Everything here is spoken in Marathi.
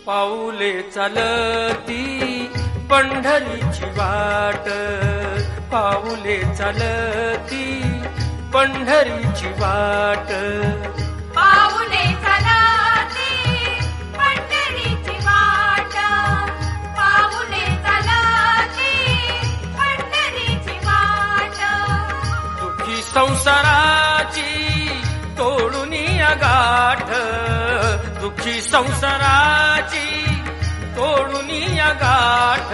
पाऊले चालती पंढरीची वाट, पाऊले चालती पंढरीची वाट, पाऊले चालती पंढरीची वाट, पाऊले चालती पंढरीची वाट. दुःखी संसाराची तोडून गाठ, दुःखी संसाराची तोडून गाठ.